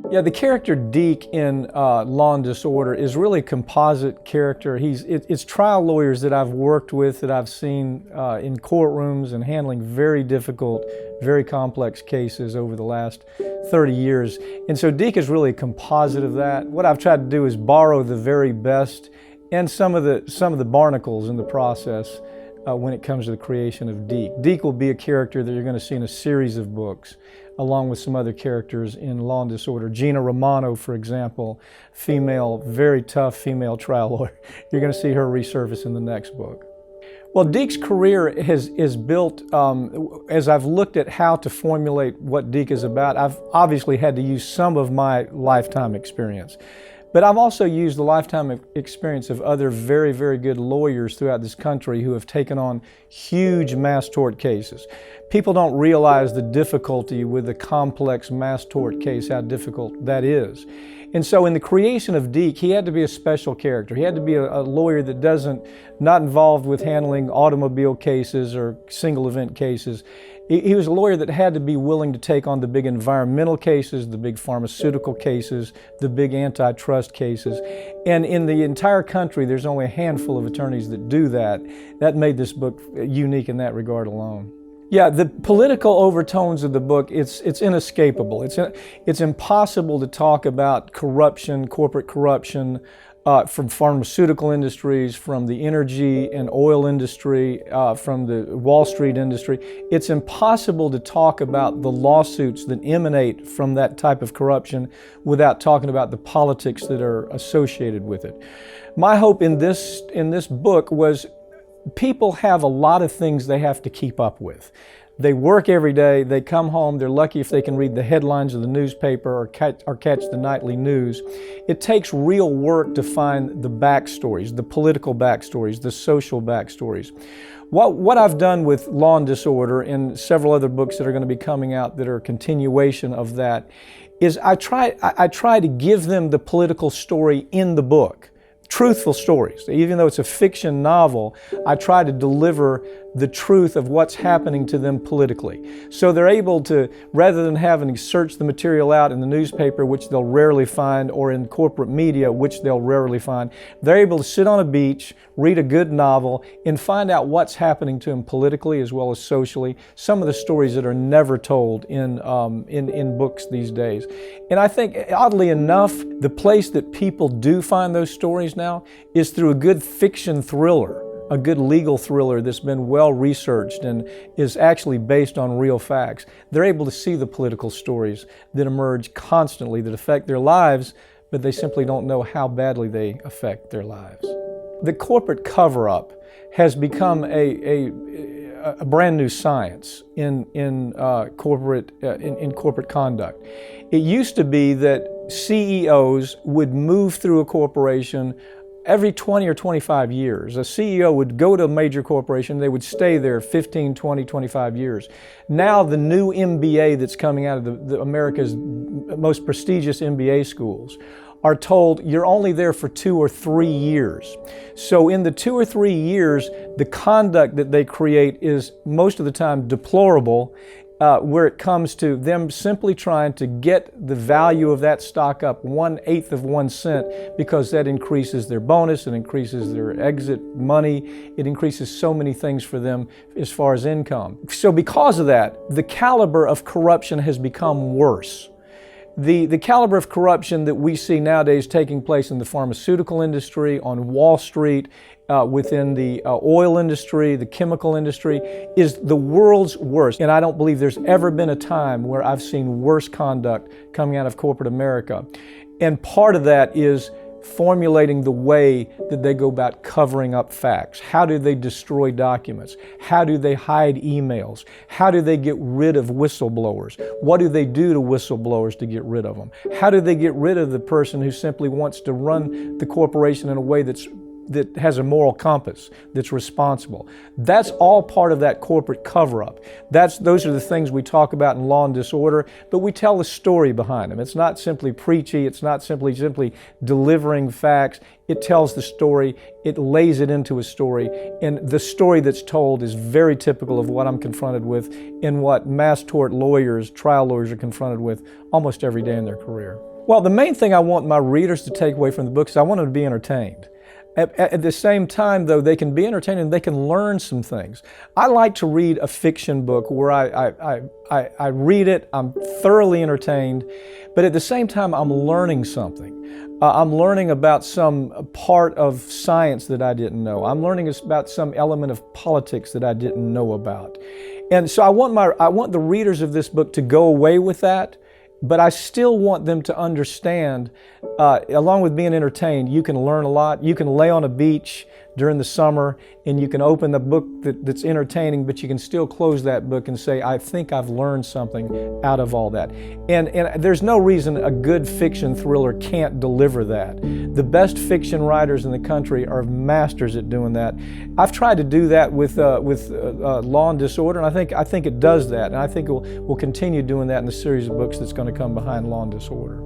Yeah, the character Deke in Law and Disorder is really a composite character. It's trial lawyers that I've worked with, that I've seen in courtrooms and handling very difficult, very complex cases over the last 30 years. And so Deke is really a composite of that. What I've tried to do is borrow the very best and some of the barnacles in the process when it comes to the creation of Deke. Deke will be a character that you're going to see in a series of books, along with some other characters in Law and Disorder. Gina Romano, for example, female, very tough female trial lawyer. You're going to see her resurface in the next book. Well, Deke's career is built, as I've looked at how to formulate what Deke is about, I've obviously had to use some of my lifetime experience. But I've also used the lifetime experience of other very, very good lawyers throughout this country who have taken on huge mass tort cases. People don't realize the difficulty with a complex mass tort case, how difficult that is. And so in the creation of Deke, he had to be a special character. He had to be a lawyer that not involved with handling automobile cases or single event cases. He was a lawyer that had to be willing to take on the big environmental cases, the big pharmaceutical cases, the big antitrust cases. And in the entire country, there's only a handful of attorneys that do that. That made this book unique in that regard alone. Yeah, the political overtones of the book, it's inescapable. It's impossible to talk about corruption, corporate corruption, from pharmaceutical industries, from the energy and oil industry, from the Wall Street industry. It's impossible to talk about the lawsuits that emanate from that type of corruption without talking about the politics that are associated with it. My hope in this book was people have a lot of things they have to keep up with. They work every day, they come home, they're lucky if they can read the headlines of the newspaper or catch the nightly news. It takes real work to find the backstories, the political backstories, the social backstories. What I've done with Law and Disorder and several other books that are going to be coming out that are a continuation of that is I try to give them the political story in the book. Truthful stories. Even though it's a fiction novel, I try to deliver the truth of what's happening to them politically. So they're able to, rather than having to search the material out in the newspaper, which they'll rarely find, or in corporate media, which they'll rarely find, they're able to sit on a beach, read a good novel, and find out what's happening to them politically as well as socially. Some of the stories that are never told in books these days. And I think, oddly enough, the place that people do find those stories now is through a good fiction thriller, a good legal thriller that's been well researched and is actually based on real facts. They're able to see the political stories that emerge constantly that affect their lives, but they simply don't know how badly they affect their lives. The corporate cover-up has become a brand new science in corporate conduct. It used to be that CEOs would move through a corporation every 20 or 25 years. A CEO would go to a major corporation, they would stay there 15, 20, 25 years. Now the new MBA that's coming out of America's most prestigious MBA schools are told you're only there for 2 or 3 years. So in the 2 or 3 years, the conduct that they create is most of the time deplorable, where it comes to them simply trying to get the value of that stock up 1/8 of 1 cent because that increases their bonus, it increases their exit money, it increases so many things for them as far as income. So because of that, the caliber of corruption has become worse. The caliber of corruption that we see nowadays taking place in the pharmaceutical industry, on Wall Street, within the oil industry, the chemical industry, is the world's worst. And I don't believe there's ever been a time where I've seen worse conduct coming out of corporate America. And part of that is formulating the way that they go about covering up facts. How do they destroy documents? How do they hide emails? How do they get rid of whistleblowers? What do they do to whistleblowers to get rid of them? How do they get rid of the person who simply wants to run the corporation in a way that has a moral compass, that's responsible? That's all part of that corporate cover-up. Those are the things we talk about in Law and Disorder, but we tell the story behind them. It's not simply preachy, it's not simply delivering facts. It tells the story, it lays it into a story, and the story that's told is very typical of what I'm confronted with and what mass tort lawyers, trial lawyers are confronted with almost every day in their career. Well, the main thing I want my readers to take away from the book is I want them to be entertained. At the same time, though, they can be entertained and they can learn some things. I like to read a fiction book where I read it, I'm thoroughly entertained, but at the same time, I'm learning something. I'm learning about some part of science that I didn't know. I'm learning about some element of politics that I didn't know about. And so I want the readers of this book to go away with that. But I still want them to understand, along with being entertained, you can learn a lot. You can lay on a beach during the summer and you can open the book that's entertaining, but you can still close that book and say, I think I've learned something out of all that. And there's no reason a good fiction thriller can't deliver that. The best fiction writers in the country are masters at doing that. I've tried to do that with Law and Disorder, and I think it does that. And I think we'll continue doing that in the series of books that's going to come behind Law and Disorder.